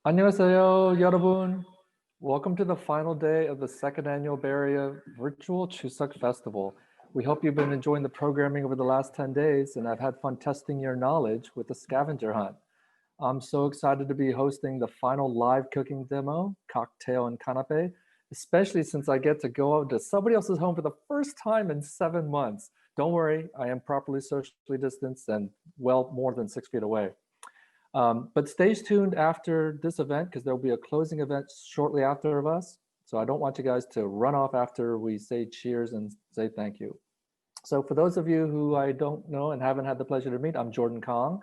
안녕하세요, 여러분. Welcome to the final day of the second annual Bay Area Virtual Chuseok Festival. We hope you've been enjoying the programming over the last 10 days, and I've had fun testing your knowledge with the scavenger hunt. I'm so excited to be hosting the final live cooking demo, Kocktail Kanapé, especially since I get to go out to somebody else's home for the first time in 7 months. Don't worry, I am properly socially distanced and well more than 6 feet away. But stay tuned after this event because there'll be a closing event shortly after of us. So I don't want you guys to run off after we say cheers and say thank you. So for those of you who I don't know and haven't had the pleasure to meet, I'm Jordan Kong,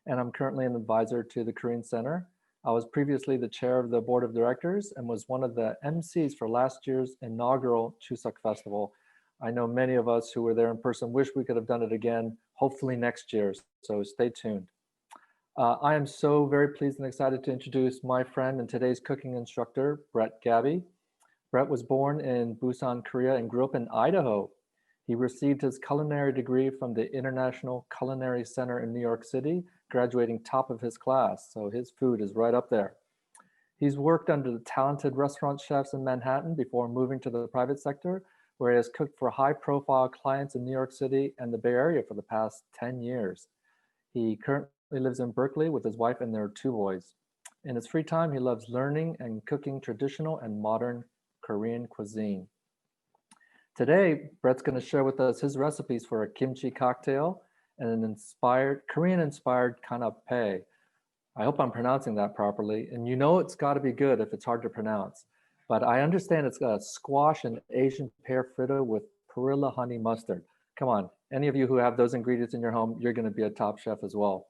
and I'm currently an advisor to the Korean Center. I was previously the chair of the board of directors and was one of the MCs for last year's inaugural Chuseok Festival. I know many of us who were there in person wish we could have done it again, hopefully next year. So stay tuned. I am so very pleased and excited to introduce my friend and today's cooking instructor, Brett Gabby. Brett was born in Busan, Korea, and grew up in Idaho. He received his culinary degree from the International Culinary Center in New York City, graduating top of his class, so his food is right up there. He's worked under the talented restaurant chefs in Manhattan before moving to the private sector, where he has cooked for high-profile clients in New York City and the Bay Area for the past 10 years. He currently lives in Berkeley with his wife and their 2 boys. In his free time, he loves learning and cooking traditional and modern Korean cuisine. Today, Brett's going to share with us his recipes for a kimchi cocktail and an Korean-inspired canapé. I hope I'm pronouncing that properly, and you know it's got to be good if it's hard to pronounce. But I understand it's got a squash and Asian pear fritter with Perilla honey mustard. Come on, any of you who have those ingredients in your home, you're going to be a top chef as well.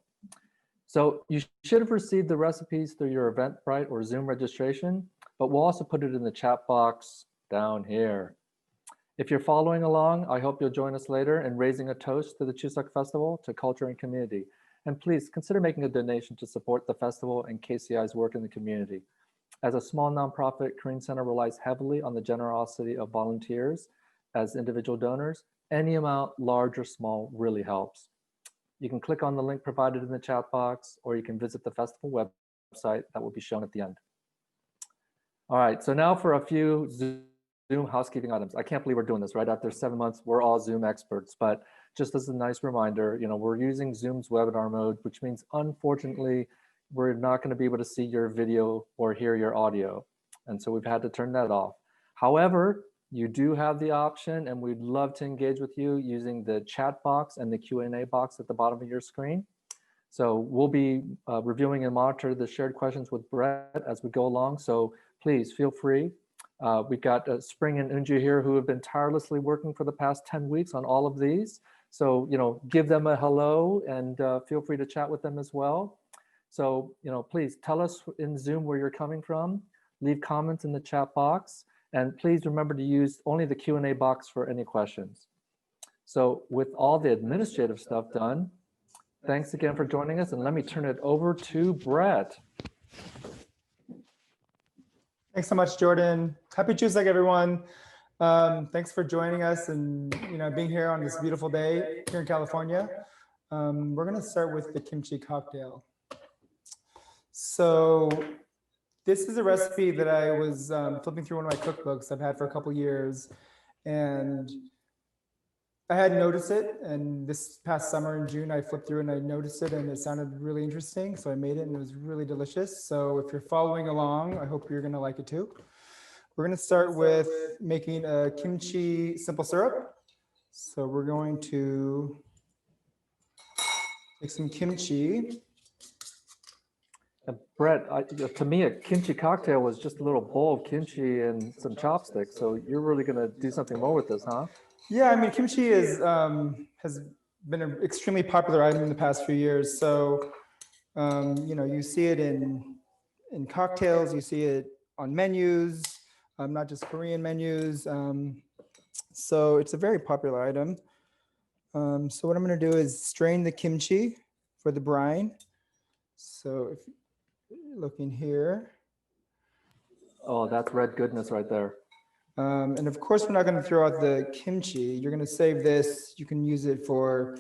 So you should have received the recipes through your Eventbrite or Zoom registration, but we'll also put it in the chat box down here. If you're following along, I hope you'll join us later in raising a toast to the Chuseok Festival, to culture and community. And please consider making a donation to support the festival and KCI's work in the community. As a small nonprofit, Korean Center relies heavily on the generosity of volunteers as individual donors. Any amount, large or small, really helps. You can click on the link provided in the chat box, or you can visit the festival website that will be shown at the end. All right, so now for a few Zoom housekeeping items. I can't believe we're doing this right after 7 months. We're all Zoom experts, but just as a nice reminder, we're using Zoom's webinar mode, which means unfortunately, we're not going to be able to see your video or hear your audio. And so we've had to turn that off. However, you do have the option, and we'd love to engage with you using the chat box and the Q&A box at the bottom of your screen. So we'll be reviewing and monitor the shared questions with Brett as we go along. So please feel free. We've got Spring and Unju here who have been tirelessly working for the past 10 weeks on all of these. So, give them a hello and feel free to chat with them as well. So, please tell us in Zoom where you're coming from, leave comments in the chat box. And please remember to use only the Q&A box for any questions. So with all the administrative stuff done, thanks again for joining us. And let me turn it over to Brett. Thanks so much, Jordan. Happy Chuseok, everyone. Thanks for joining us and being here on this beautiful day here in California. We're going to start with the kimchi cocktail. So this is a recipe that I was flipping through one of my cookbooks I've had for a couple years, and I had noticed it. And this past summer in June, I flipped through and I noticed it, and it sounded really interesting. So I made it, and it was really delicious. So if you're following along, I hope you're going to like it too. We're going to start with making a kimchi simple syrup. So we're going to take some kimchi. Brett, to me, a kimchi cocktail was just a little bowl of kimchi and some chopsticks. So you're really going to do something more with this, huh? Yeah, I mean, kimchi has been an extremely popular item in the past few years. So, you see it in cocktails, you see it on menus, not just Korean menus. So it's a very popular item. So what I'm going to do is strain the kimchi for the brine. So if you're looking here. Oh, that's red goodness right there. And of course, we're not going to throw out the kimchi. You're going to save this. You can use it for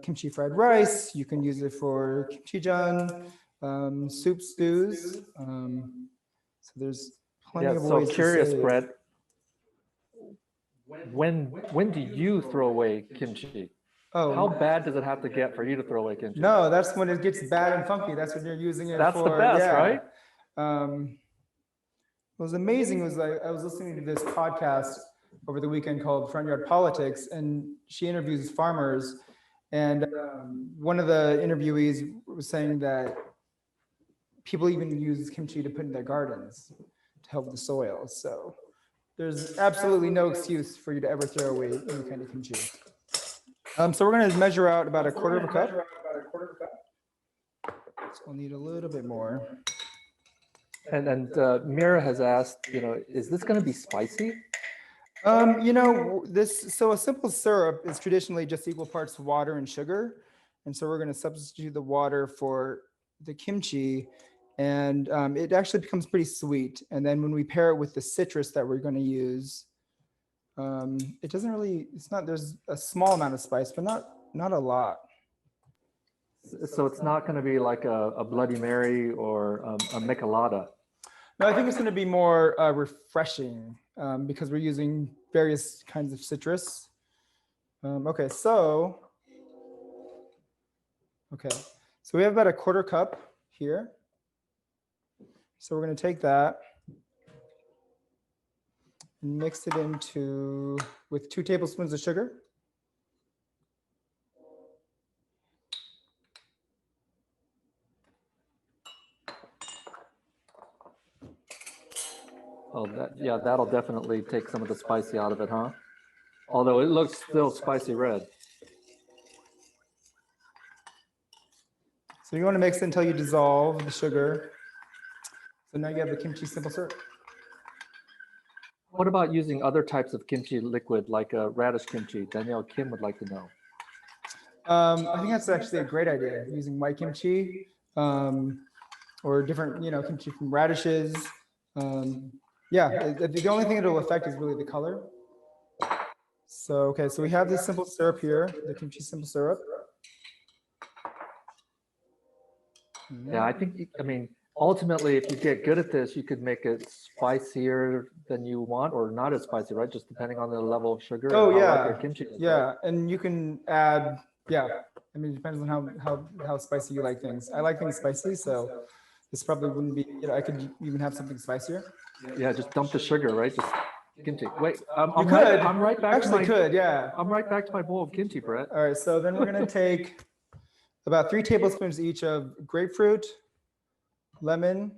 kimchi fried rice. You can use it for kimchi jjian. soup stews. So there's plenty of So ways curious, to save. Brett. When do you throw away kimchi? Oh, How bad does it have to get for you to throw away kimchi? no, that's when it gets bad and funky. That's when you're using it That's for. the best, Yeah. right? What was amazing was I was listening to this podcast over the weekend called Front Yard Politics, and she interviews farmers. And one of the interviewees was saying that people even use kimchi to put in their gardens to help the soil. So there's absolutely no excuse for you to ever throw away any kind of kimchi. So we're going to measure out about a quarter of a cup. So we'll need a little bit more. And Mira has asked, is this going to be spicy? So a simple syrup is traditionally just equal parts water and sugar. And so we're going to substitute the water for the kimchi, and it actually becomes pretty sweet. And then when we pair it with the citrus that we're going to use, it doesn't really, there's a small amount of spice, but not a lot. So it's not going to be like a Bloody Mary or a Michelada. No, I think it's going to be more refreshing because we're using various kinds of citrus. Okay, so we have about a quarter cup here. So we're going to take that and mix it with 2 tablespoons of sugar. Oh, that'll definitely take some of the spicy out of it, huh? Although it looks still spicy red. So you want to mix it until you dissolve the sugar. So now you have the kimchi simple syrup. What about using other types of kimchi liquid, like radish kimchi? Danielle Kim would like to know. I think that's actually a great idea, using white kimchi or different, kimchi from radishes. The only thing it'll affect is really the color. So we have this simple syrup here, the kimchi simple syrup. Yeah, I mean, ultimately, if you get good at this, you could make it spicier than you want, or not as spicy, right? Just depending on the level of sugar. Oh, and yeah. Like your kimchi is, yeah, right? And you can add, I mean, it depends on how spicy you like things. I like things spicy, so this probably wouldn't be, I could even have something spicier. Yeah, just dump the sugar, right? Just kimchi. Wait, I'm right back Actually to my, could, yeah. I'm right back to my bowl of kimchi, Brett. All right, so then we're going to take about 3 tablespoons each of grapefruit, lemon,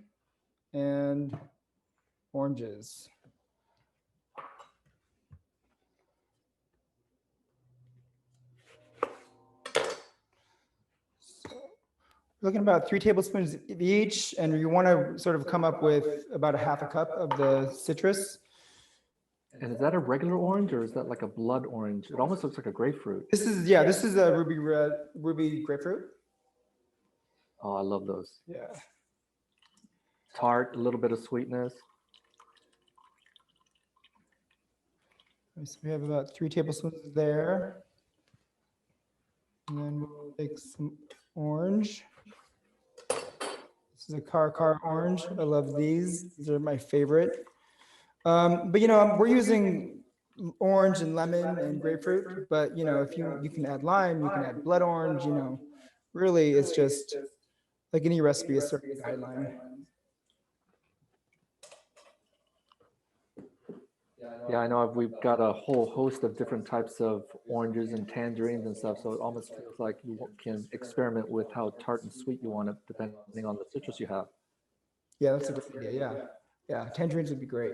and oranges. So looking about 3 tablespoons of each, and you want to sort of come up with about a half a cup of the citrus. And is that a regular orange or is that like a blood orange? It almost looks like a grapefruit. This is a ruby grapefruit. Oh, I love those. Yeah. Tart, a little bit of sweetness. So we have about 3 tablespoons there. And then we'll take some orange. This is a car orange. I love these. These are my favorite. But we're using orange and lemon and grapefruit. But if you can add lime, you can add blood orange. Really, it's just like any recipe is sort of a guideline. Yeah, I know we've got a whole host of different types of oranges and tangerines and stuff. So it almost feels like you can experiment with how tart and sweet you want it, depending on the citrus you have. Yeah, that's a good idea. Yeah, tangerines would be great.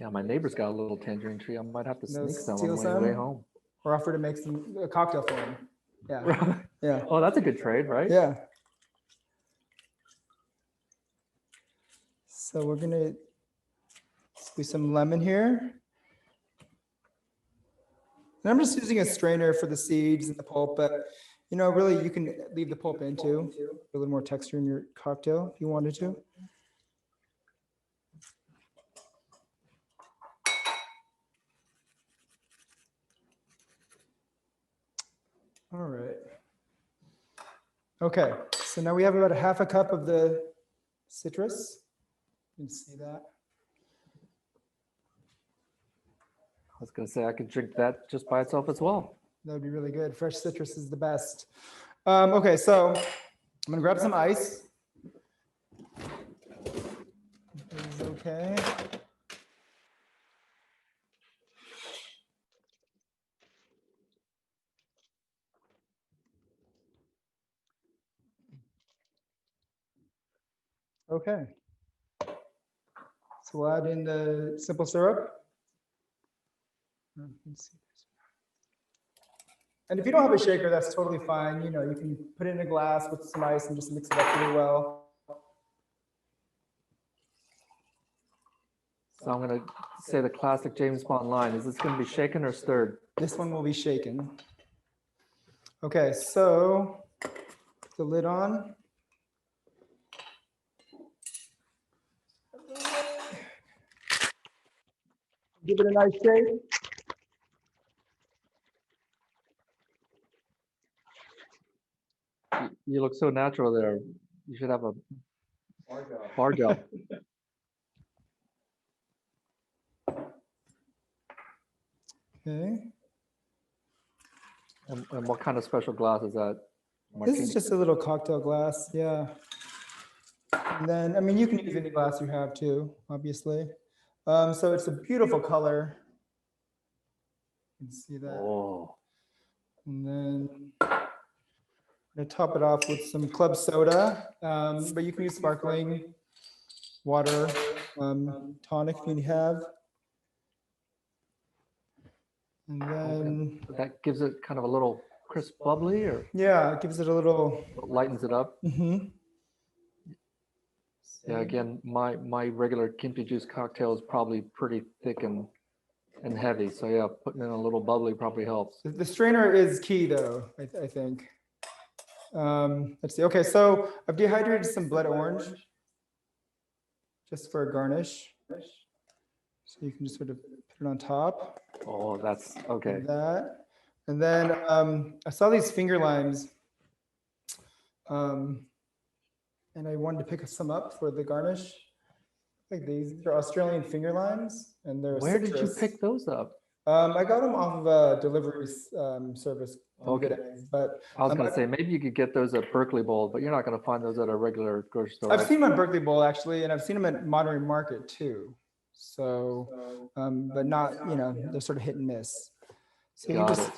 Yeah, my neighbor's got a little tangerine tree. I might have to sneak some steal on my way home. Or offer to make a cocktail for him. Yeah. Yeah. Oh, that's a good trade, right? Yeah. So we're gonna squeeze some lemon here. And I'm just using a strainer for the seeds and the pulp, but really you can leave the pulp in too, a little more texture in your cocktail if you wanted to. All right. Okay, so now we have about a half a cup of the citrus. You can see that. I was gonna say I could drink that just by itself as well. That would be really good. Fresh citrus is the best. Okay, so I'm gonna grab some ice. This is okay. Okay. So we'll add in the simple syrup. And if you don't have a shaker, that's totally fine. You know, you can put it in a glass with some ice and just mix it up really well. So I'm gonna say the classic James Bond line. Is this gonna be shaken or stirred? This one will be shaken. Okay, so put the lid on. Give it a nice shake. You look so natural there. You should have a bar gel. Okay. And what kind of special glass is that? This is just a little cocktail glass, yeah. And then, I mean, you can use any glass you have too, obviously. So it's a beautiful color. You can see that. Oh. And then I'm gonna top it off with some club soda, but you can use sparkling water, tonic if you have. And then, That gives it kind of a little crisp bubbly, or yeah, it gives it a little. lightens it up. Mhm. Yeah, again, my regular kimchi juice cocktail is probably pretty thick and heavy. So yeah, putting in a little bubbly probably helps. The strainer is key though, I think. Let's see. Okay, so I've dehydrated some blood orange just for a garnish. So you can just sort of put it on top. Oh, that's okay. Like that. And then I saw these finger limes. And I wanted to pick some up for the garnish. Like these are Australian finger limes, and they're Where citrus. did you pick those up? I got them off of a delivery service. Okay. But I was going to say, maybe you could get those at Berkeley Bowl, but you're not going to find those at a regular grocery store. I've seen them at Berkeley Bowl actually, and I've seen them at Monterey Market too. So, but not, you know, they're sort of hit and miss. So you Got just. it.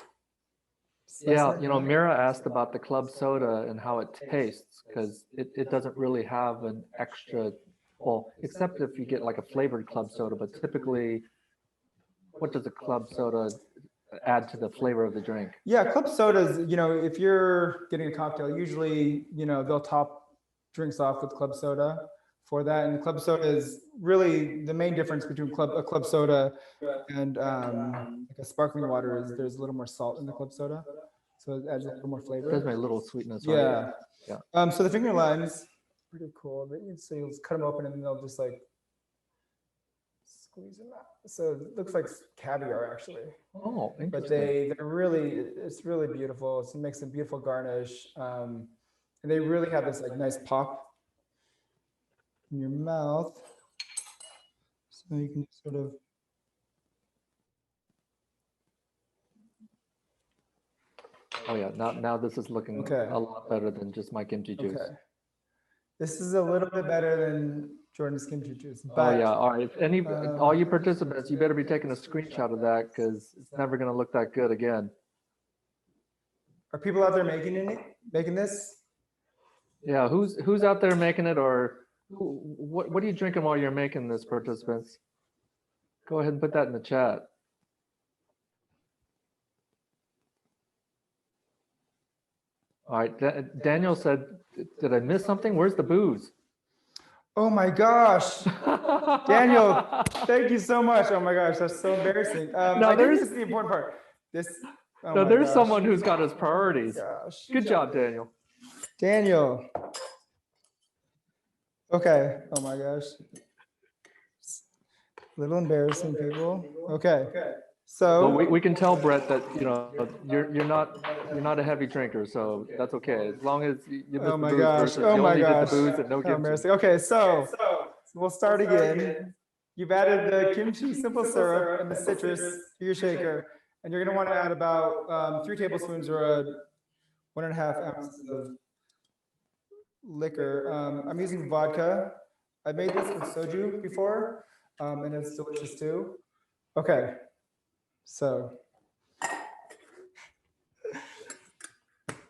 Yeah, you know, Mira asked about the club soda and how it tastes, because it doesn't really have an extra, well, except if you get like a flavored club soda, but typically, what does a club soda add to the flavor of the drink? Yeah, club sodas, you know, if you're getting a cocktail, usually, you know, they'll top drinks off with club soda for that. And club soda is really the main difference between a club soda and like a sparkling water is there's a little more salt in the club soda. So it adds a little more flavor. There's my little sweetness, right? Yeah. Yeah. So the finger limes, pretty cool. So you'll cut them open and then they'll just like squeeze them out. So it looks like caviar actually. Oh, interesting. But they're really, it's really beautiful. It makes a beautiful garnish. And they really have this like nice pop in your mouth. So you can sort of. Oh yeah, now this is looking a lot better than just my kimchi juice. Okay. This is a little bit better than Jordan's kimchi juice. But, oh yeah, all right. If all you participants, you better be taking a screenshot of that because it's never going to look that good again. Are people out there making this? Yeah, who's out there making it, or what are you drinking while you're making this, participants? Go ahead and put that in the chat. All right, Daniel said, did I miss something? Where's the booze? Oh my gosh. Daniel, thank you so much. Oh my gosh, that's so embarrassing. I think this is the important part. There's someone who's got his priorities. Good job, Daniel. Daniel. Okay. Oh my gosh. A little embarrassing, people. Okay. So we can tell Brett that you're not a heavy drinker, so that's okay. As long as you miss oh the my booze gosh. versus Oh you my only did the gosh. booze and no Oh, kimchi. mercy. Okay, so we'll start again. You've added the kimchi simple syrup and the citrus to your shaker, and you're going to want to add about 3 tablespoons or 1.5 ounces of liquor. I'm using vodka. I made this with soju before, and it's delicious too. Okay, so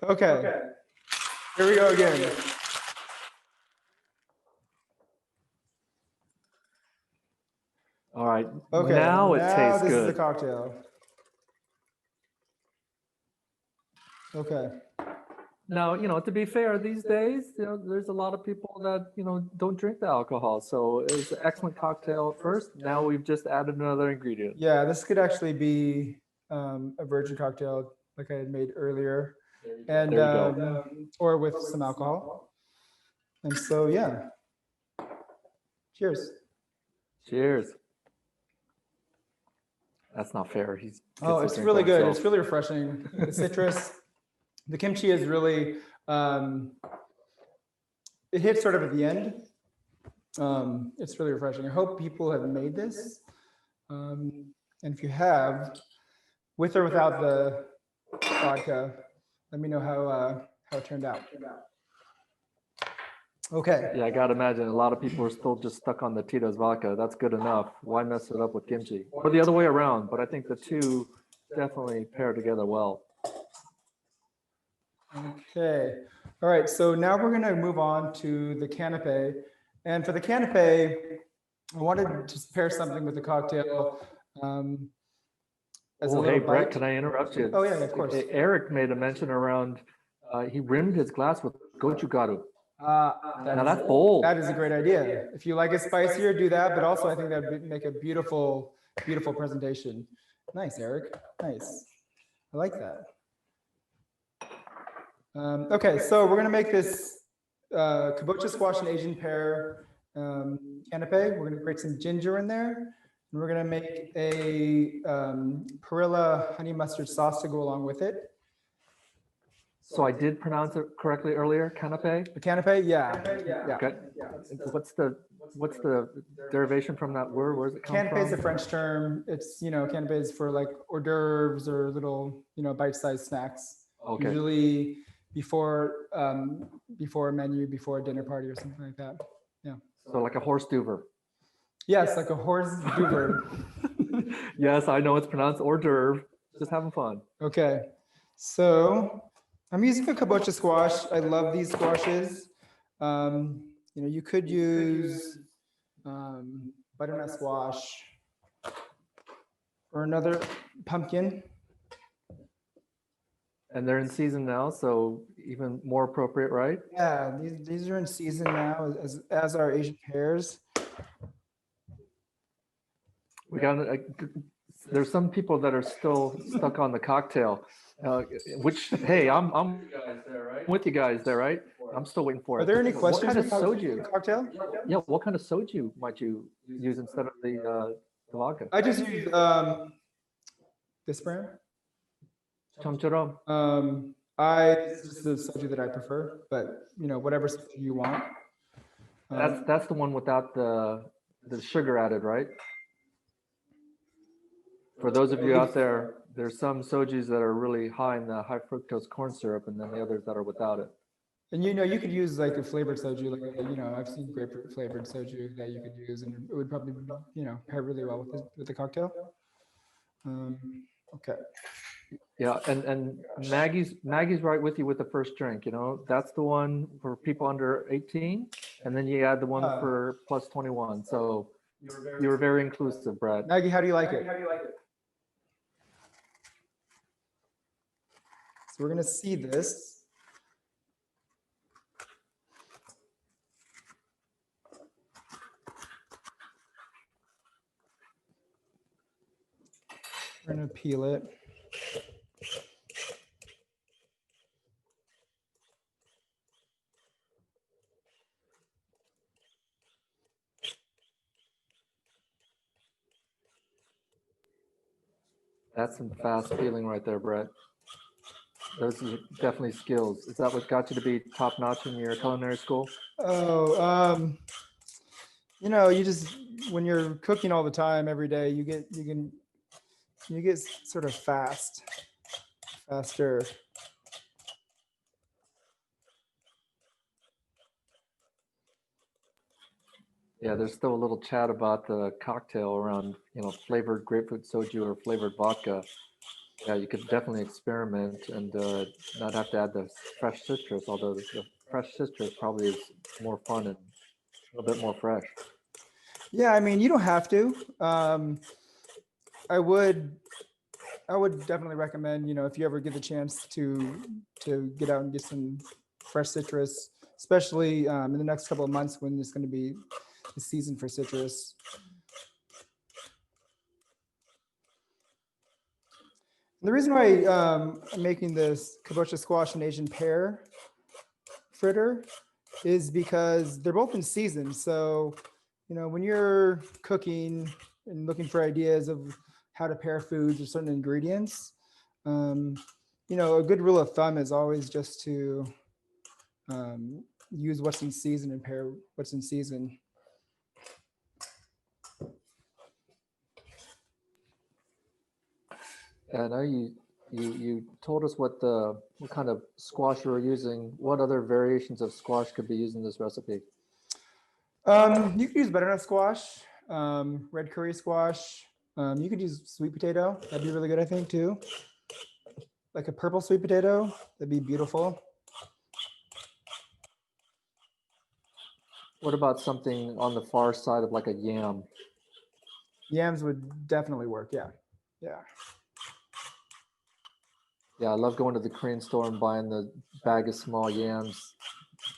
okay, here we go again. All right. Okay, Now it tastes this is the good. cocktail. Okay. Now, to be fair, these days, there's a lot of people that, don't drink the alcohol. So it's an excellent cocktail at first. Now we've just added another ingredient. Yeah, this could actually be a virgin cocktail like I had made earlier, and There you go. or with some alcohol. And so, yeah. Cheers. Cheers. That's not fair. Oh, it's really good. It's really refreshing. The citrus, the kimchi is really, it hits sort of at the end. It's really refreshing. I hope people have made this. And if you have, with or without the vodka, let me know how it turned out. Okay. Yeah, I gotta imagine a lot of people are still just stuck on the Tito's vodka. That's good enough. Why mess it up with kimchi? Or the other way around, but I think the two definitely pair together well. Okay. All right. So now we're going to move on to the canapé. And for the canapé, I wanted to pair something with the cocktail. As Oh, a hey, little Brett, bite. can I interrupt you? Oh, yeah, of course. Eric made a mention around, he rimmed his glass with gochugaru. Now that's bold. That is a great idea. If you like it spicier, do that. But also, I think that would make a beautiful, beautiful presentation. Nice, Eric. Nice. I like that. Okay, so we're going to make this kabocha squash and Asian pear canapé. We're going to grate some ginger in there. And we're going to make a Perilla honey mustard sauce to go along with it. So I did pronounce it correctly earlier, canapé? The canapé, yeah. Okay. What's the derivation from that word? Where does it come from? Canapé is a French term. It's, canapé is for like hors d'oeuvres or little, bite-sized snacks. Okay. Usually before a menu, before a dinner party or something like that. Yeah. So like a horse duver. Yes, like a horse duver. Yes, I know it's pronounced hors d'oeuvre. Just having fun. Okay. So I'm using a kabocha squash. I love these squashes. You could use butternut squash or another pumpkin. And they're in season now, so even more appropriate, right? Yeah, these are in season now, as are Asian pears. We got there's some people that are still stuck on the cocktail, which hey, I'm with you guys there, right? I'm still waiting for it. Are there any questions What kind of about soju? the cocktail? Yeah, what kind of soju might you use instead of the vodka? I just use this brand. Chamcharam. This is the soju that I prefer, but whatever soju you want. That's the one without the sugar added, right? For those of you out there, there's some sojus that are really high in the high fructose corn syrup, and then the others that are without it. And you could use like a flavored soju, like I've seen grapefruit flavored soju that you could use, and it would probably pair really well with the cocktail. Okay. Yeah, and Maggie's right with you with the first drink. That's the one for people under 18, and then you add the one for plus 21. So you were very inclusive, Brad. Maggie, how do you like it? So we're gonna see this. We're gonna peel it. That's some fast peeling right there, Brett. Those are definitely skills. Is that what got you to be top notch in your culinary school? Oh, you know, you just when you're cooking all the time every day, you get sort of faster. Yeah, there's still a little chat about the cocktail around, flavored grapefruit soju or flavored vodka. Yeah, you could definitely experiment and not have to add the fresh citrus, although the fresh citrus probably is more fun and a little bit more fresh. Yeah, I mean, you don't have to. I would definitely recommend, you know, if you ever get the chance to get out and get some fresh citrus, especially in the next couple of months when it's going to be the season for citrus. The reason why I'm making this kabocha squash and Asian pear fritter is because they're both in season. So, you know, when you're cooking and looking for ideas of how to pair foods or certain ingredients, you know, a good rule of thumb is always just to use what's in season and pair what's in season. I know you told us what kind of squash you were using. What other variations of squash could be used in this recipe? You could use butternut squash, red curry squash. You could use sweet potato. That'd be really good, I think, too. Like a purple sweet potato, that'd be beautiful. What about something on the far side of like a yam? Yams would definitely work. Yeah, yeah. Yeah, I love going to the Korean store and buying the bag of small yams,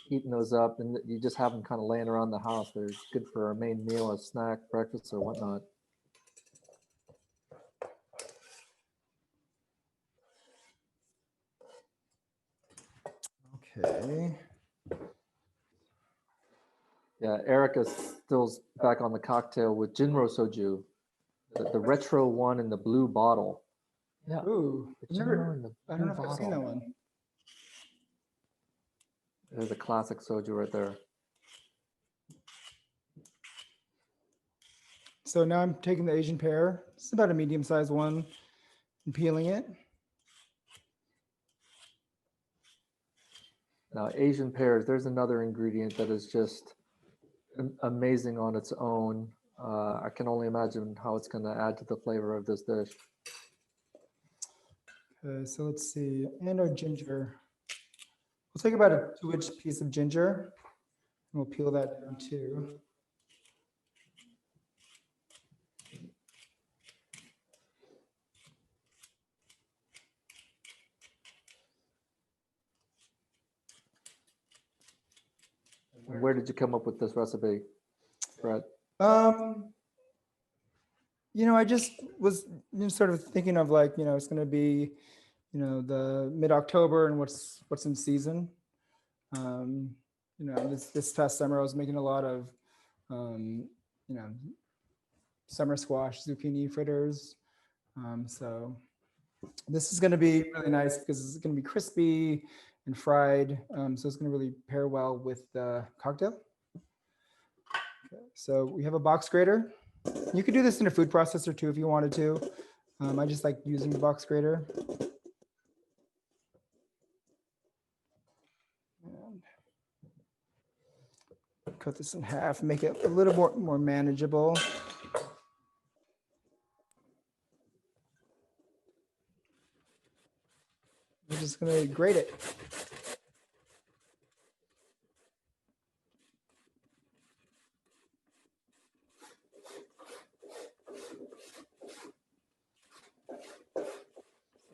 eating those up, and you just have them kind of laying around the house. They're good for a main meal, a snack, breakfast, or whatnot. Okay. Yeah, Erica's still back on the cocktail with Jinro soju, the retro one in the blue bottle. Yeah. Ooh, the Jinro in the I blue don't know if I've seen that bottle. one. There's a classic soju right there. So now I'm taking the Asian pear. It's about a medium-sized one and peeling it. Now, Asian pears, there's another ingredient that is just amazing on its own. I can only imagine how it's going to add to the flavor of this dish. Okay, so let's see. And our ginger. We'll take about a 2-inch piece of ginger and we'll peel that down too. Where did you come up with this recipe, Brett? You know, I just was sort of thinking of like, you know, it's going to be, you know, the mid-October and what's in season. You know, this past summer I was making a lot of, you know, summer squash, zucchini fritters. So this is going to be really nice because it's going to be crispy and fried. So it's going to really pair well with the cocktail. Okay, so we have a box grater. You could do this in a food processor too if you wanted to. I just like using the box grater. And cut this in half, make it a little more manageable. We're just gonna grate it.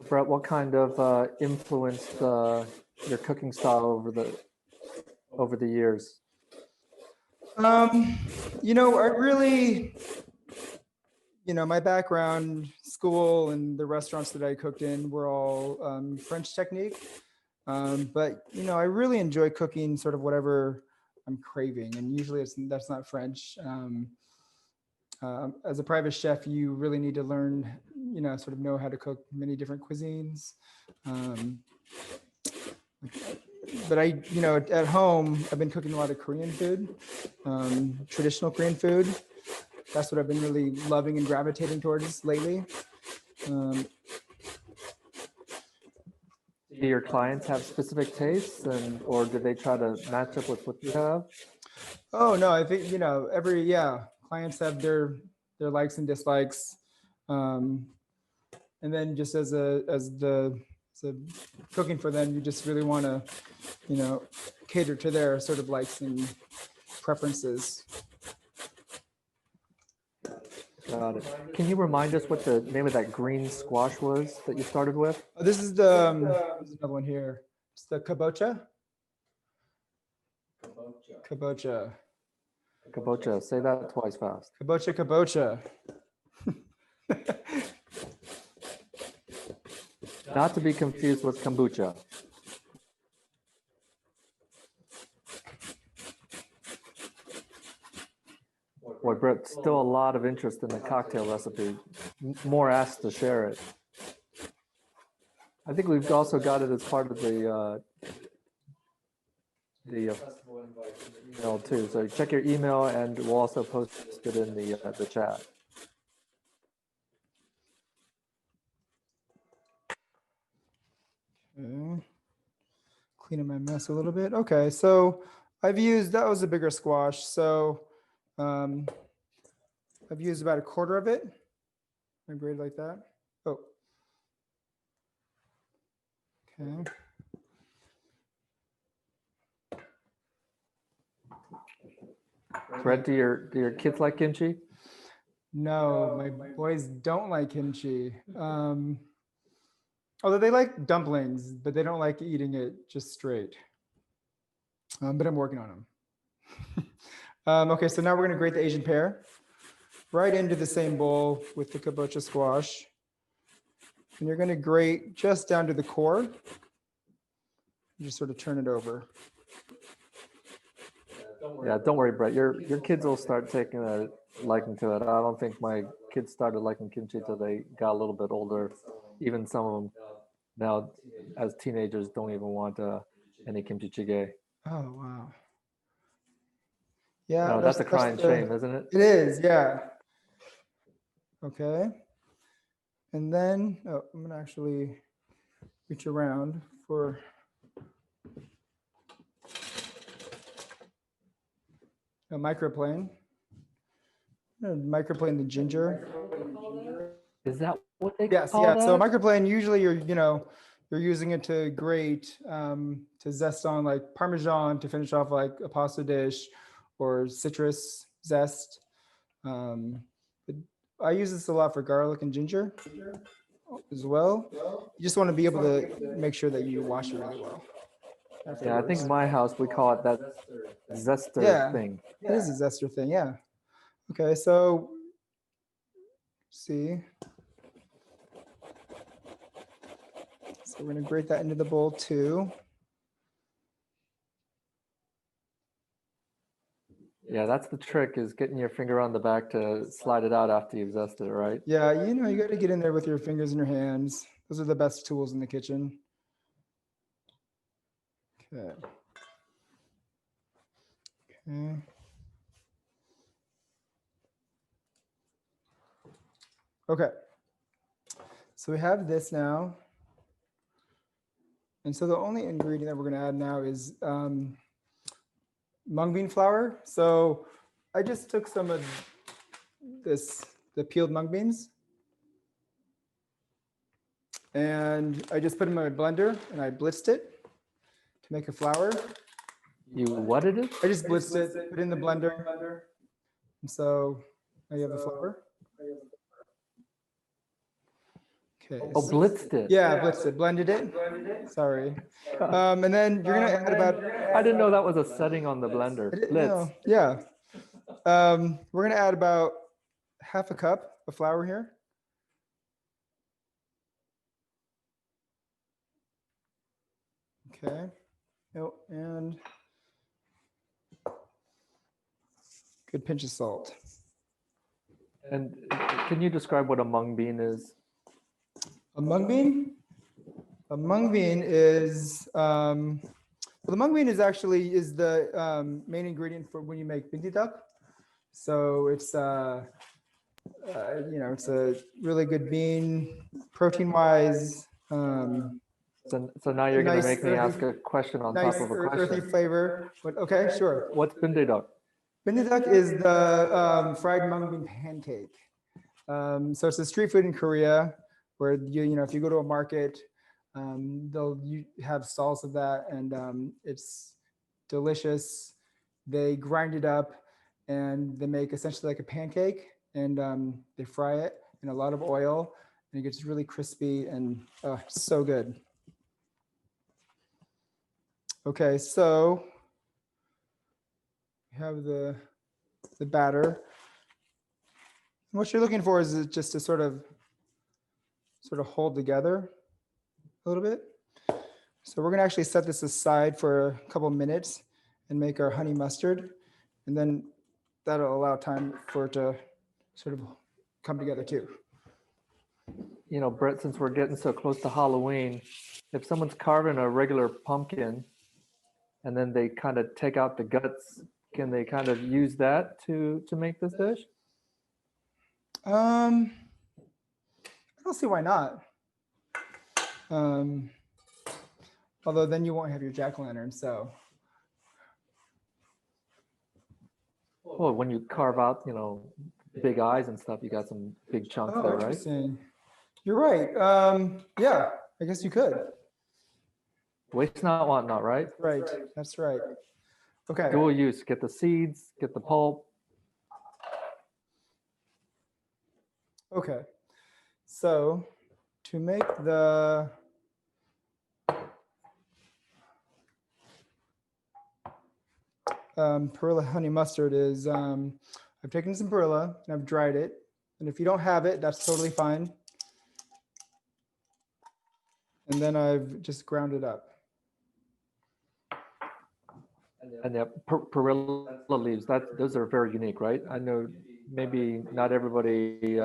Brett, what kind of influenced your cooking style over the years? You know, I really, you know, my background, school, and the restaurants that I cooked in were all French technique. But you know, I really enjoy cooking sort of whatever I'm craving, and usually that's not French. As a private chef, you really need to learn sort of know how to cook many different cuisines. But at home, I've been cooking a lot of Korean food, traditional Korean food. That's what I've been really loving and gravitating towards lately. Do your clients have specific tastes, or do they try to match up with what you have? Oh no, I think clients have their likes and dislikes, and then just as cooking for them, you just really want to cater to their sort of likes and preferences. Got it. Can you remind us what the name of that green squash was that you started with? Oh, this is there's another one here. It's the kabocha. Kabocha. Kabocha. Say that twice fast. Kabocha, kabocha. Not to be confused with kombucha. Boy, Brett, still a lot of interest in the cocktail recipe. More asked to share it. I think we've also got it as part of the festival invite email too. So check your email, and we'll also post it in the chat. Okay. Cleaning my mess a little bit. Okay, so that was a bigger squash. So I've used about a quarter of it. I grade like that. Oh. Okay. Brett, do your kids like kimchi? No, my boys don't like kimchi. Although they like dumplings, but they don't like eating it just straight. But I'm working on them. Okay, so now we're going to grate the Asian pear right into the same bowl with the kabocha squash. And you're going to grate just down to the core. Just sort of turn it over. Yeah, don't worry, Brett. Your kids will start taking a liking to it. I don't think my kids started liking kimchi till they got a little bit older. Even some of them now, as teenagers, don't even want any kimchi jjigae. Oh wow! Yeah, No, that's a crying shame, isn't it? It is, yeah. Okay, and then I'm gonna actually reach around for. A microplane. Microplane the ginger. Is that what they yes, call yeah. that? So microplane, usually you're using it to grate, to zest on like Parmesan to finish off like a pasta dish or citrus zest. But I use this a lot for garlic and ginger as well. You just want to be able to make sure that you wash it really well. Yeah, I think in my house we call it that zester thing. It is a zester thing, yeah. Okay, so see. So we're gonna grate that into the bowl too. Yeah, that's the trick, is getting your finger on the back to slide it out after you've zested it, right? Yeah, you got to get in there with your fingers and your hands. Those are the best tools in the kitchen. Okay. Okay. Okay. So we have this now. And so the only ingredient that we're going to add now is mung bean flour. So I just took some of the peeled mung beans, and I just put them in my blender and I blitzed it to make a flour. You whatted it? I just blitzed it, put it in the blender. And so now you have the flour. Okay. Oh, blitzed it. Yeah, blitzed it, blended it. Sorry. And then you're gonna add about. I didn't know that was a setting on the blender. Blitz. Yeah. We're gonna add about half a cup of flour here. Okay. Oh, and good pinch of salt. And can you describe what a mung bean is? A mung bean? A mung bean is, well, the mung bean is actually is the main ingredient for when you make bindi duck. So it's, it's a really good bean, protein-wise. So now you're going to make me ask a question on top of a Earthy question. flavor. But okay, sure. What's binde duck? Bindi duck is the fried mung bean pancake. So it's a street food in Korea where if you go to a market, they'll have stalls of that, and it's delicious. They grind it up and they make essentially like a pancake, and they fry it in a lot of oil, and it gets really crispy and it's so good. Okay, so we have the batter. What you're looking for is just to sort of hold together a little bit. So we're going to actually set this aside for a couple minutes and make our honey mustard, and then that'll allow time for it to sort of come together too. Brett, since we're getting so close to Halloween, if someone's carving a regular pumpkin and then they kind of take out the guts, can they kind of use that to make this dish? I don't see why not. Although then you won't have your jack-o'-lantern, so. Well, when you carve out, big eyes and stuff, you got some big chunks there, right? Interesting. You're right. Yeah, I guess you could. Waste not, want not, right? Right. That's right. Okay. Dual use. Get the seeds, get the pulp. Okay. So to make the Perilla honey mustard is, I've taken some Perilla and I've dried it. And if you don't have it, that's totally fine. And then I've just ground it up. And yeah, Perilla leaves, those are very unique, right? I know maybe not everybody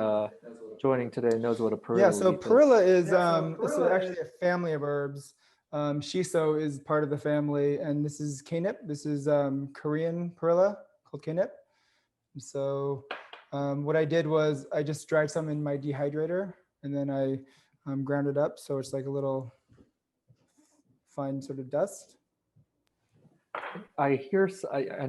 joining today knows what a Perilla leaf is. Yeah, so Perilla is it's actually a family of herbs. Shiso is part of the family, and this is Kanip. This is Korean Perilla called Kanip. So what I did was I just dried some in my dehydrator, and then I ground it up so it's like a little fine sort of dust. I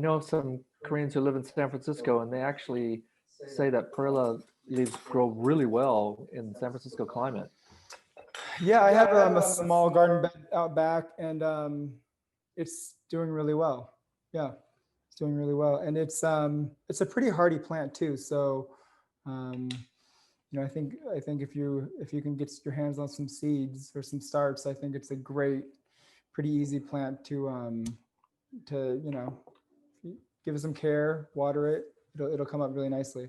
know some Koreans who live in San Francisco, and they actually say that Perilla leaves grow really well in San Francisco climate. Yeah, I have a small garden bed out back, and it's doing really well. Yeah, it's doing really well, and it's a pretty hardy plant too. So, I think if you can get your hands on some seeds or some starts, I think it's a great, pretty easy plant to give it some care, water it. It'll come up really nicely.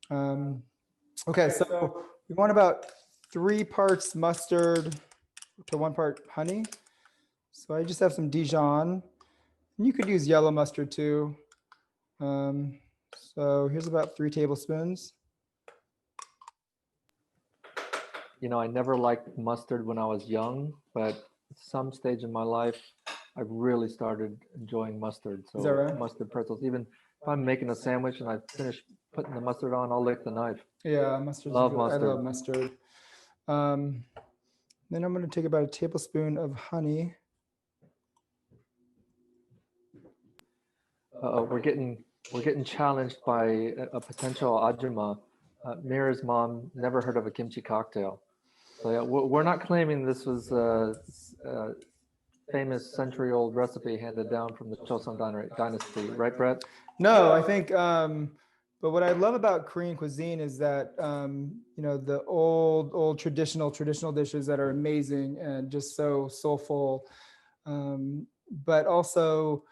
Okay, so we want about 3 parts mustard to 1 part honey. So I just have some Dijon, and you could use yellow mustard too. So here's about 3 tablespoons. I never liked mustard when I was young, but at some stage in my life, I really started enjoying mustard. So Is that right? mustard pretzels, even if I'm making a sandwich and I finish putting the mustard on, I'll lick the knife. Yeah, mustard. Love mustard. I love mustard. Then I'm going to take about a tablespoon of honey. We're getting challenged by a potential ajumma. Mira's mom never heard of a kimchi cocktail. So yeah, we're not claiming this was a famous century-old recipe handed down from the Joseon dynasty, right, Brett? No, I think. But what I love about Korean cuisine is that the old traditional dishes that are amazing and just so soulful, but also,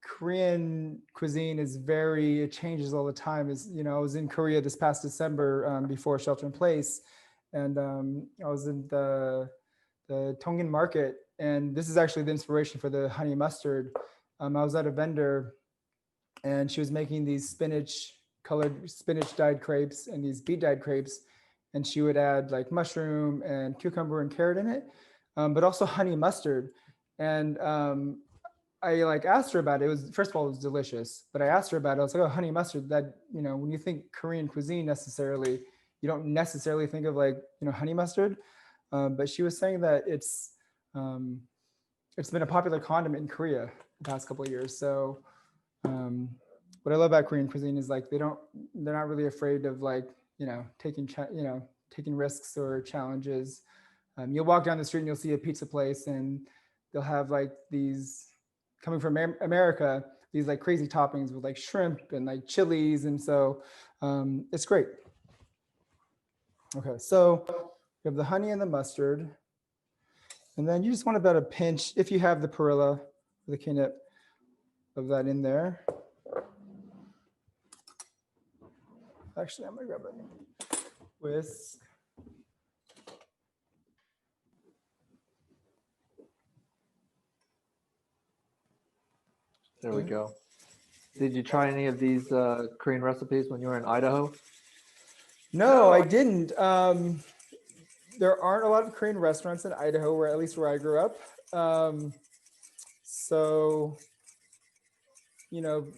Korean cuisine is it changes all the time. I was in Korea this past December before shelter in place, and I was in the Tongin market, and this is actually the inspiration for the honey mustard. I was at a vendor, and she was making these spinach dyed crepes and these beet dyed crepes, and she would add like mushroom and cucumber and carrot in it, but also honey mustard. And I like asked her about it. It was, first of all, it was delicious, but I asked her about it. I was like, oh, honey mustard, that, you know, when you think Korean cuisine necessarily, you don't necessarily think of like, you know, honey mustard. But she was saying that it's been a popular condiment in Korea the past couple of years. So what I love about Korean cuisine is like, they're not really afraid of like, you know, taking risks or challenges. You'll walk down the street and you'll see a pizza place and they'll have like these, coming from America, these like crazy toppings with like shrimp and like chilies. And so it's great. Okay, so you have the honey and the mustard. And then you just want about a pinch, if you have the perilla, the canapé of that in there. Actually, I'm gonna grab a whisk. There we go. Did you try any of these Korean recipes when you were in Idaho? No, I didn't. There aren't a lot of Korean restaurants in Idaho, or at least where I grew up. So, you know,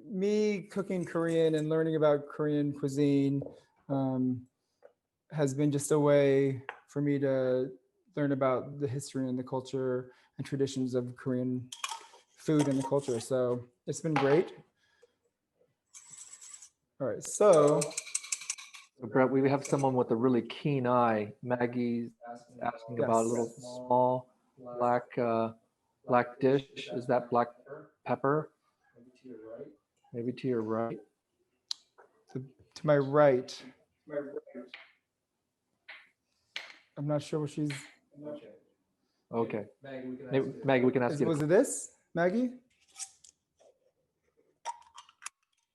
me cooking Korean and learning about Korean cuisine has been just a way for me to learn about the history and the culture and traditions of Korean food and the culture. So it's been great. All right, so Brett, we have someone with a really keen eye. Maggie's asking about a little small black dish. Is that black pepper? Maybe to your right. To my right. I'm not sure what she's. Okay. Maggie, we can ask you. Was it this, Maggie?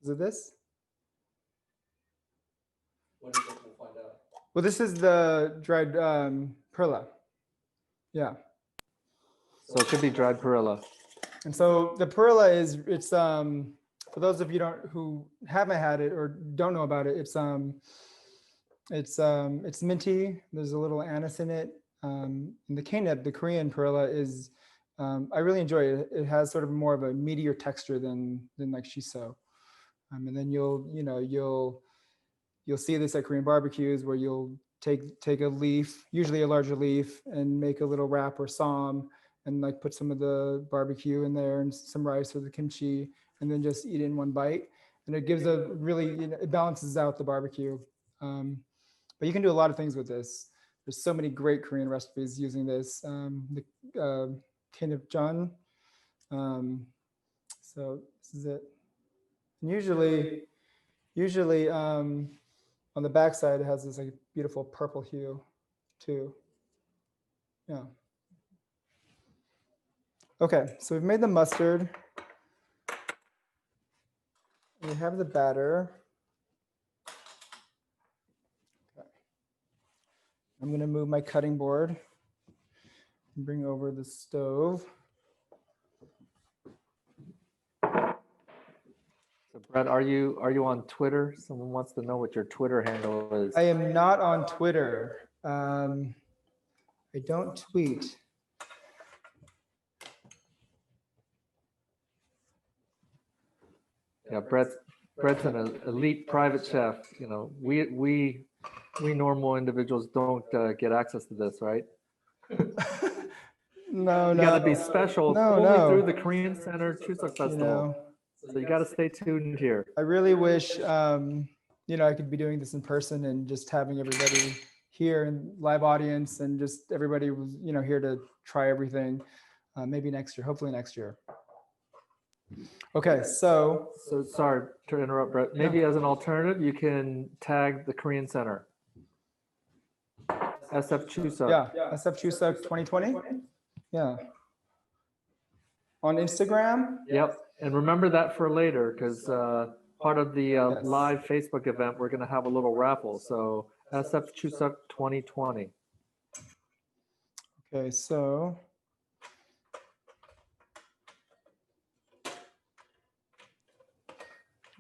Is it this? What is it? We'll find out. Well, this is the dried perilla. Yeah. So it could be dried perilla. And so the perilla is, it's for those of you who haven't had it or don't know about it, it's minty. There's a little anise in it. And the canapé, the Korean perilla, is I really enjoy it. It has sort of more of a meatier texture than like shiso. And then you'll see this at Korean barbecues where you'll take a leaf, usually a larger leaf, and make a little wrap or som, and like put some of the barbecue in there and some rice or the kimchi, and then just eat it in one bite. And it gives a really, it balances out the barbecue. But you can do a lot of things with this. There's so many great Korean recipes using this. The Kanapjeon. So this is it. And usually on the backside, it has this like beautiful purple hue too. Yeah. Okay, so we've made the mustard. We have the batter. Okay. I'm gonna move my cutting board and bring over the stove. So Brett, are you on Twitter? Someone wants to know what your Twitter handle is. I am not on Twitter. I don't tweet. Yeah, Brett's an elite private chef. You know, we normal individuals don't get access to this, right? No, You got to be special only through the Korean Center Chuseok Festival. So you got to stay tuned here. I really wish I could be doing this in person and just having everybody here in live audience and just everybody was here to try everything. Maybe next year, hopefully next year. Okay, so sorry to interrupt, Brett. Maybe as an alternative, you can tag the Korean Center. SF Chuseok. Yeah, SF Chuseok 2020. Yeah. On Instagram. Yep, and remember that for later, because part of the live Facebook event, we're going to have a little raffle. So SF Chuseok 2020. Okay, so.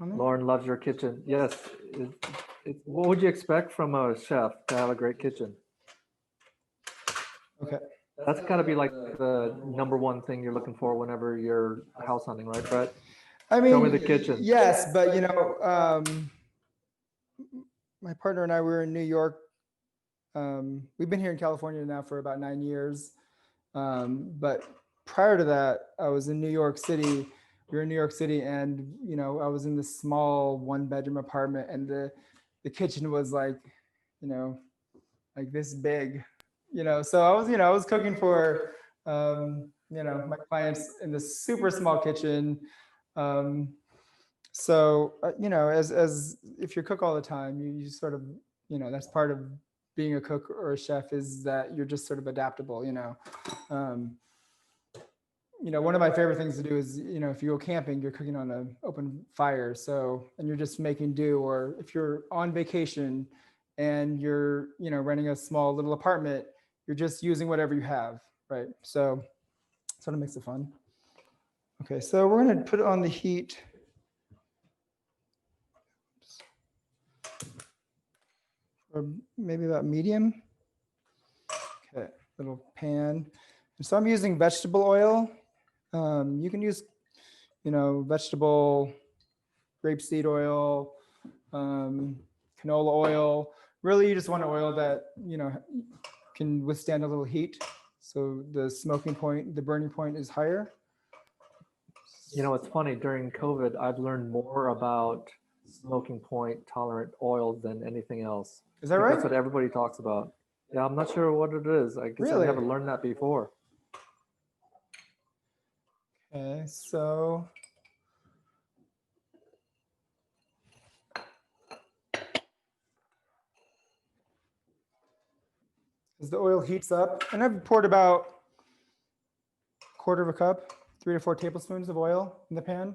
Lauren loves your kitchen. Yes, what would you expect from a chef to have a great kitchen? Okay. That's got to be like the number one thing you're looking for whenever you're house hunting, right, Brett? I Show me mean, the kitchen. yes, but my partner and I were in New York. We've been here in California now for about 9 years. But prior to that, I was in New York City. We were in New York City, and I was in this small 1-bedroom apartment, and the kitchen was like this big. So I was cooking for my clients in this super small kitchen. As if you cook all the time, you sort of that's part of being a cook or a chef, is that you're just sort of adaptable. One of my favorite things to do is if you go camping, you're cooking on an open fire, and you're just making do. Or if you're on vacation and you're renting a small little apartment, you're just using whatever you have, right? So sort of makes it fun. Okay, so we're going to put it on the heat. Or maybe about medium. Okay, little pan. And so I'm using vegetable oil. You can use, vegetable grapeseed oil, canola oil. Really, you just want an oil that, can withstand a little heat. So the smoking point, the burning point is higher. It's funny, during COVID, I've learned more about smoking point tolerant oils than anything else. Is that right? That's what everybody talks about. Yeah, I'm not sure what it is. I guess Really? I've never learned that before. Okay, so as the oil heats up, and I've poured about 1/4 cup, 3 to 4 tablespoons of oil in the pan.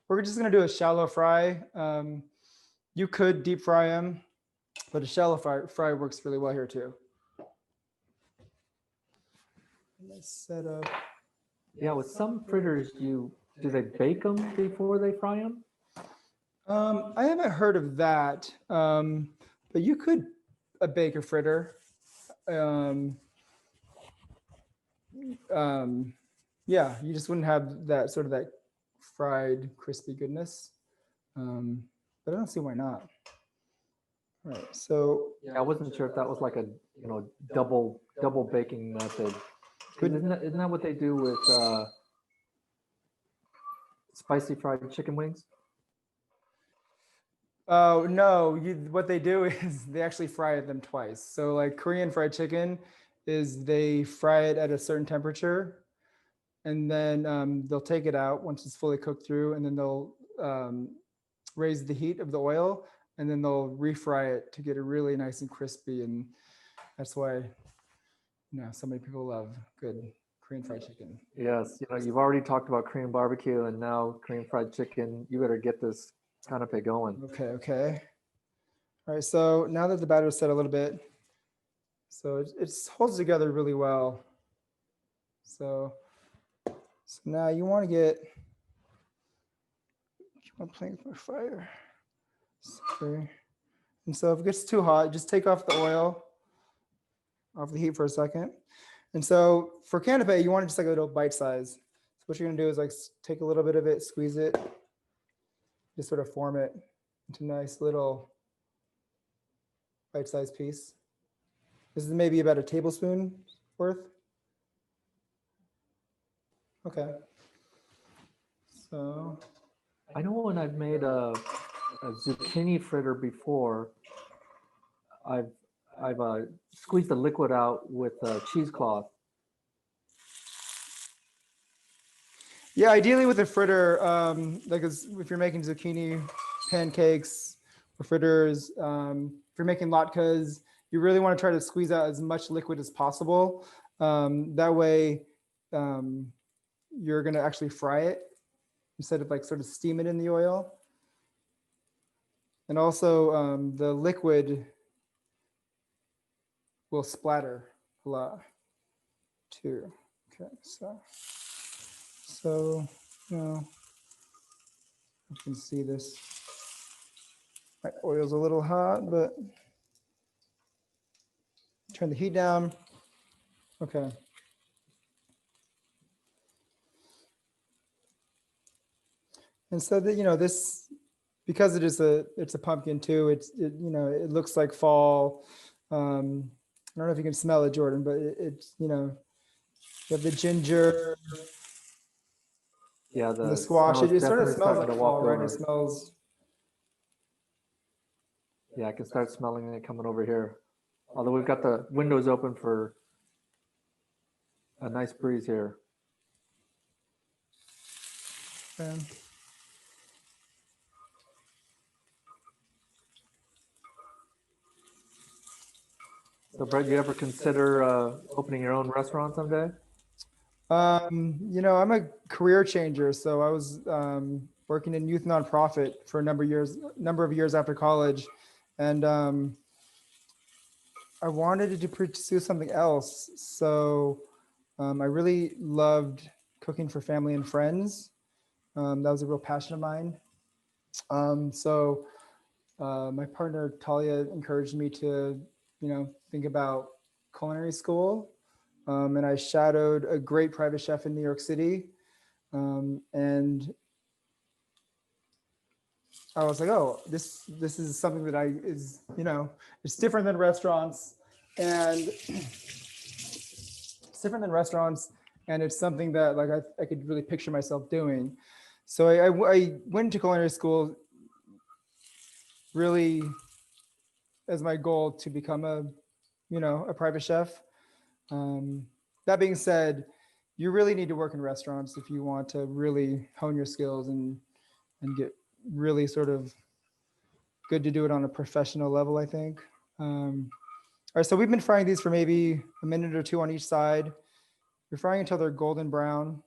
We're just going to do a shallow fry. You could deep fry them, but a shallow fry works really well here too. Let's set up. Yeah, with some fritters, do they bake them before they fry them? I haven't heard of that, but you could bake a fritter. Yeah, you just wouldn't have that sort of that fried crispy goodness, but I don't see why not. All right, so yeah, I wasn't sure if that was like a double baking method. Isn't that what they do with spicy fried chicken wings? Oh no, what they do is they actually fry them twice. So like Korean fried chicken is they fry it at a certain temperature, and then they'll take it out once it's fully cooked through, and then they'll raise the heat of the oil, and then they'll refry it to get it really nice and crispy. And that's why so many people love good Korean fried chicken. Yes, you've already talked about Korean barbecue and now Korean fried chicken. You better get this canapé going. Okay. All right, so now that the batter is set a little bit, so it holds together really well. So now you want to playing with my fire. Sorry. And so if it gets too hot, just take off the oil off the heat for a second. And so for canapé, you want it just like a little bite size. So what you're gonna do is like take a little bit of it, squeeze it, just sort of form it into a nice little bite-sized piece. This is maybe about a tablespoon worth. Okay. So I know when I've made a zucchini fritter before, I've squeezed the liquid out with a cheesecloth. yeah, ideally with a fritter, like if you're making zucchini pancakes or fritters, if you're making latkes, you really want to try to squeeze out as much liquid as possible. That way, you're going to actually fry it instead of like sort of steam it in the oil. And also, the liquid will splatter a lot too. Okay, so you can see this. My oil's a little hot, but turn the heat down. Okay. And so that, this, because it's a pumpkin too, it looks like fall. I don't know if you can smell it, Jordan, but it's, you have the ginger, Yeah, the squash. smell is It sort of definitely smells starting like to walk fall, right? over. It smells. Yeah, I can start smelling it coming over here. Although we've got the windows open for a nice breeze here. So, Brett, you ever consider opening your own restaurant someday? I'm a career changer. So I was working in youth nonprofit for a number of years after college, and I wanted to pursue something else. So I really loved cooking for family and friends. That was a real passion of mine. So my partner Talia encouraged me to, think about culinary school. And I shadowed a great private chef in New York City. And I was like, oh, this is something that it's different than restaurants, and it's different than restaurants, and it's something that like I could really picture myself doing. So I went to culinary school really as my goal to become a private chef. That being said, you really need to work in restaurants if you want to really hone your skills and get really sort of good to do it on a professional level, I think. All right, so we've been frying these for maybe a minute or two on each side. You're frying until they're golden brown.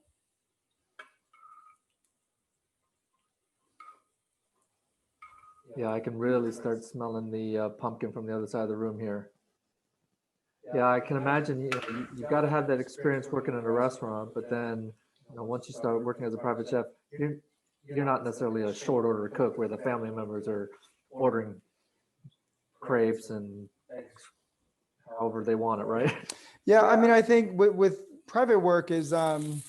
Yeah, I can really start smelling the pumpkin from the other side of the room here. Yeah, I can imagine you've got to have that experience working in a restaurant, but then once you start working as a private chef, you're not necessarily a short order cook where the family members are ordering crepes and eggs however they want it, right? Yeah, I mean, I think with private work is the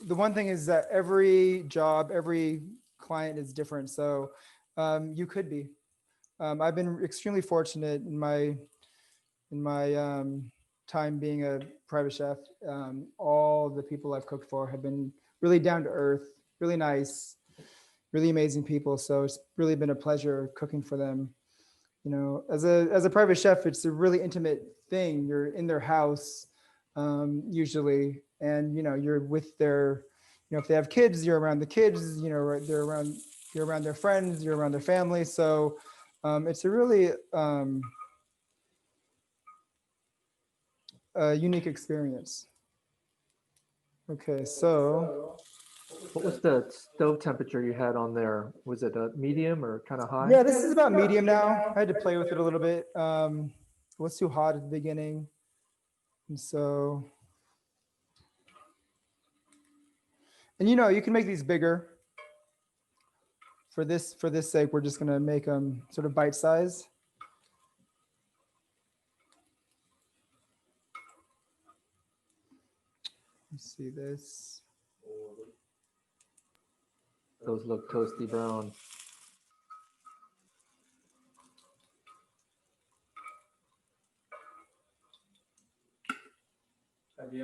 one thing is that every job, every client is different. So you could be. I've been extremely fortunate in my time being a private chef. All the people I've cooked for have been really down to earth, really nice, really amazing people. So it's really been a pleasure cooking for them. As a private chef, it's a really intimate thing. You're in their house usually, and you're with their, if they have kids, you're around the kids. You're around their friends, you're around their family. So it's a really unique experience. Okay, so What was the stove temperature you had on there? Was it a medium or kind of high? yeah, this is about medium now. I had to play with it a little bit. It was too hot at the beginning, and so. And you can make these bigger. For this sake, we're just gonna make them sort of bite size. Let's see this. Those look toasty brown.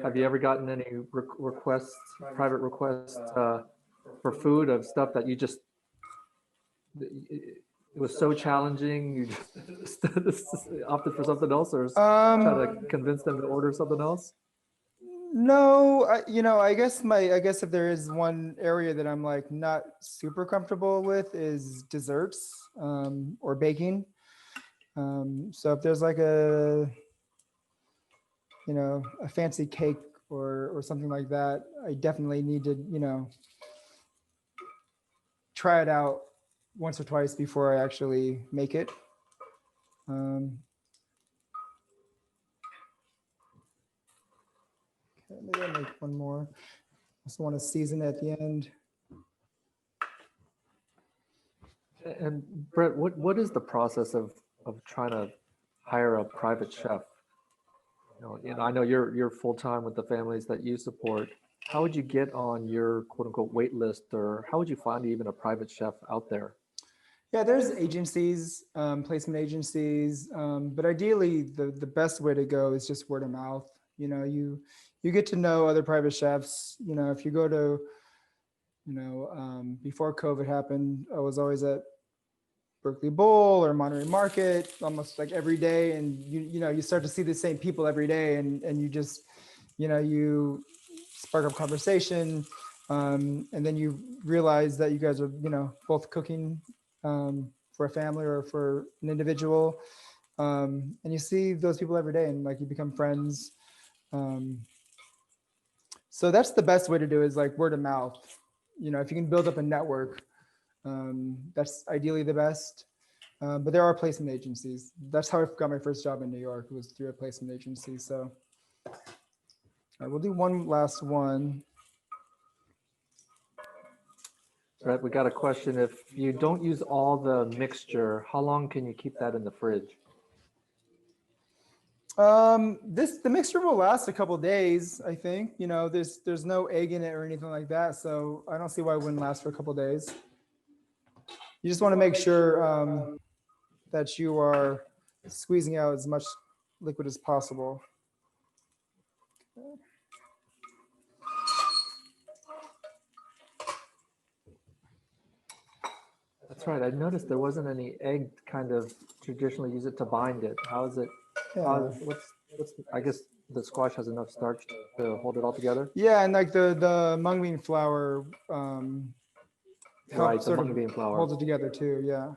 Have you ever gotten any requests, private requests for food of stuff that you just, it was so challenging, you just opted for something else, or try to convince them to order something else? No, I guess if there is one area that I'm like not super comfortable with is desserts or baking. So if there's like a fancy cake or something like that, I definitely need to try it out once or twice before I actually make it. Okay, maybe I'll make one more. Also want to season it at the end. And Brett, what is the process of trying to hire a private chef? I know you're full time with the families that you support. How would you get on your quote unquote wait list, or how would you find even a private chef out there? Yeah, there's agencies, placement agencies, but ideally the best way to go is just word of mouth. You get to know other private chefs. If you go to, before COVID happened, I was always at Berkeley Bowl or Monterey Market almost like every day, and you start to see the same people every day, and you just you spark up conversation, and then you realize that you guys are both cooking for a family or for an individual, and you see those people every day, and like you become friends. So that's the best way to do it, is like word of mouth. If you can build up a network, that's ideally the best. But there are placement agencies. That's how I got my first job in New York, was through a placement agency. So we'll do one last one. Brett, we got a question. If you don't use all the mixture, how long can you keep that in the fridge? The mixture will last a couple of days, I think. There's no egg in it or anything like that, so I don't see why it wouldn't last for a couple of days. You just want to make sure that you are squeezing out as much liquid as possible. That's right. I noticed there wasn't any egg kind of traditionally use it to bind it. How is it? Yeah. What's I guess the squash has enough starch to hold it all together. Yeah, and like the mung bean flour Right, helps the sort mung of bean flour. holds it together too. Yeah.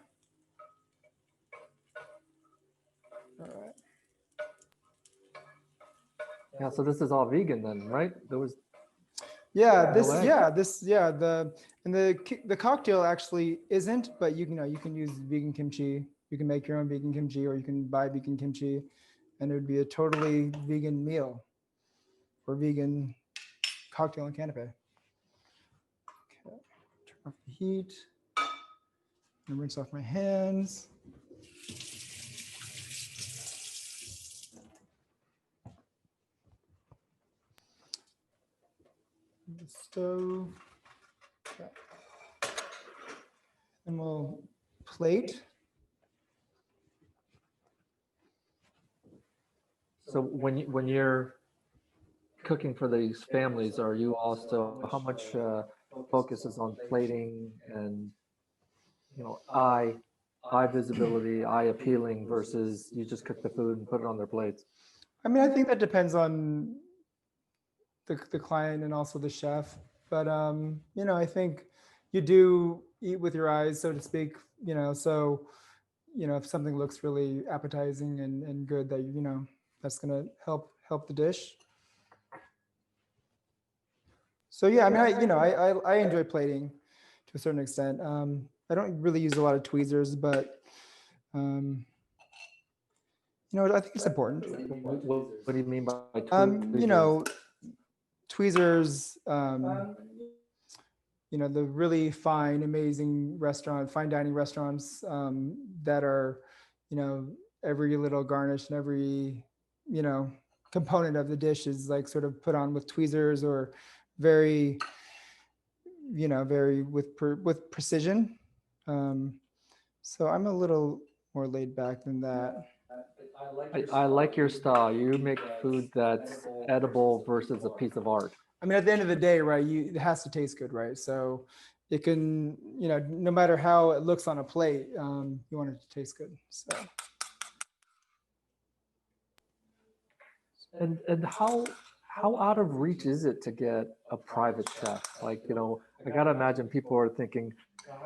All right. Yeah, so this is all vegan then, right? There was Yeah, no egg. the cocktail actually isn't, but you can use vegan kimchi. You can make your own vegan kimchi, or you can buy vegan kimchi, and it would be a totally vegan meal or vegan cocktail and canapé. Okay, turn off the heat and rinse off my hands. The stove. Okay. And we'll plate. So when you're cooking for these families, are you also how much focus is on plating and eye visibility, eye appealing versus you just cook the food and put it on their plates? I mean, I think that depends on the client and also the chef. But I think you do eat with your eyes, so to speak. So if something looks really appetizing and good, that that's gonna help the dish. So yeah, I mean, I enjoy plating to a certain extent. I don't really use a lot of tweezers, but I think it's important. What do you mean by tweezers? Tweezers, the really fine, amazing fine dining restaurants that are, every little garnish and every, component of the dish is like sort of put on with tweezers, or very, very with precision. So I'm a little more laid back than that. I like your style. You make food that's edible versus a piece of art. I mean, at the end of the day, right, it has to taste good, right? So it can, no matter how it looks on a plate, you want it to taste good. So. And how out of reach is it to get a private chef? Like, I gotta imagine people are thinking,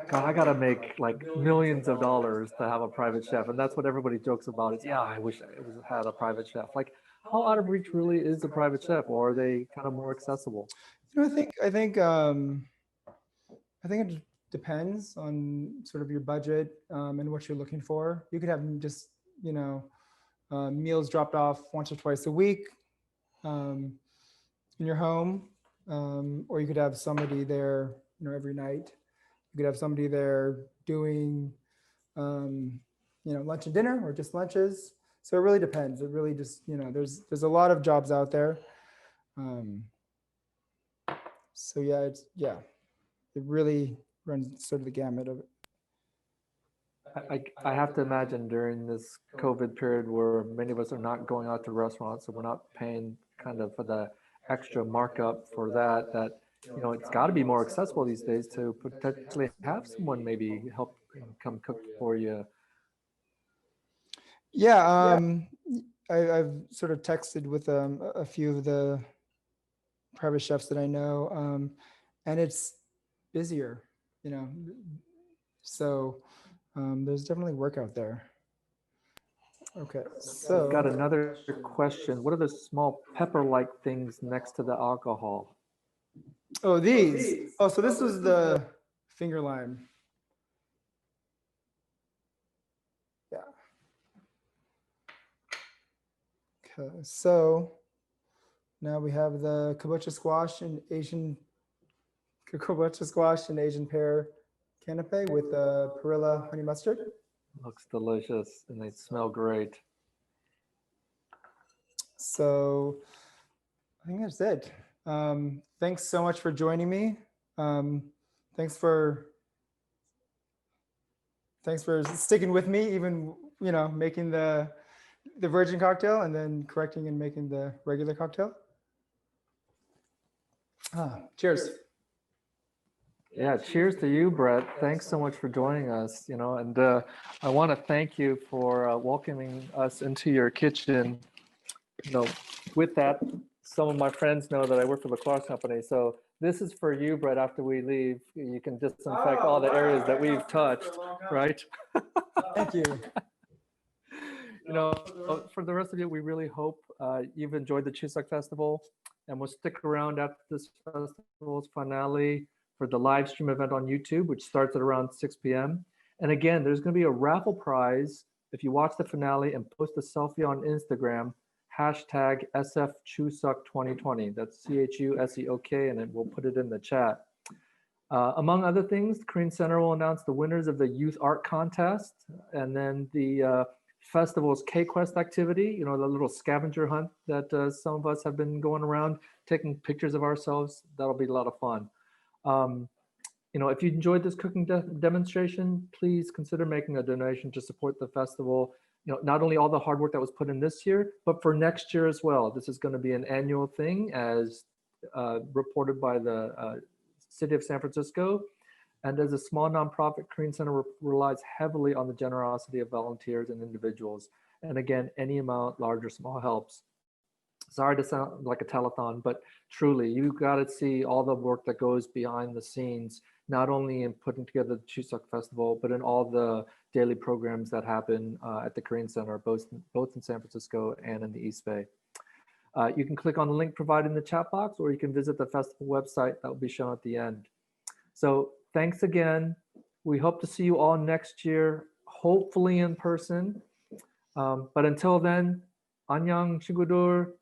God, I gotta make like millions of dollars to have a private chef, and that's what everybody jokes about. Is I wish had a private chef. Like, how out of reach really is a private chef, or are they kind of more accessible? I think it depends on sort of your budget and what you're looking for. You could have just meals dropped off once or twice a week in your home, or you could have somebody there every night. You could have somebody there doing, lunch and dinner or just lunches. So it really depends. It really just, there's a lot of jobs out there. So it really runs sort of the gamut of it. I have to imagine during this COVID period where many of us are not going out to restaurants, so we're not paying kind of for the extra markup for that, it's got to be more accessible these days to potentially have someone maybe help come cook for you. Yeah, I've sort of texted with a few of the private chefs that I know, and it's busier, so there's definitely work out there. Okay, so I've got another question. What are the small pepper-like things next to the alcohol? Oh, these. Oh, so this was the finger lime. Yeah. Okay, so now we have the kabocha squash and Asian pear canapé with Perilla honey mustard. Looks delicious and they smell great. So I think that's it. Thanks so much for joining me. Thanks for sticking with me, even making the virgin cocktail and then correcting and making the regular cocktail. Cheers. Yeah, cheers to you, Brett. Thanks so much for joining us. And I want to thank you for welcoming us into your kitchen. With that, some of my friends know that I work for the Clark Company, so this is for you, Brett. After we leave, you can disinfect all the areas that we've touched, right? Thank you. For the rest of you, we really hope you've enjoyed the Chuseok Festival, and we'll stick around after this festival's finale for the live stream event on YouTube, which starts at around 6 p.m. And again, there's going to be a raffle prize if you watch the finale and post a selfie on Instagram, hashtag SFChuseok2020. That's CHUSEOK, and then we'll put it in the chat. Among other things, the Korean Center will announce the winners of the Youth Art Contest, and then the festival's K-Quest activity, the little scavenger hunt that some of us have been going around taking pictures of ourselves. That'll be a lot of fun. If you enjoyed this cooking demonstration, please consider making a donation to support the festival. Not only all the hard work that was put in this year, but for next year as well. This is going to be an annual thing as reported by the City of San Francisco. And as a small nonprofit, Korean Center relies heavily on the generosity of volunteers and individuals. And again, any amount, large or small, helps. Sorry to sound like a telethon, but truly, you got to see all the work that goes behind the scenes, not only in putting together the Chuseok Festival, but in all the daily programs that happen at the Korean Center, both in San Francisco and in the East Bay. You can click on the link provided in the chat box, or you can visit the festival website that will be shown at the end. So thanks again. We hope to see you all next year, hopefully in person. But until then, 안녕 친구들.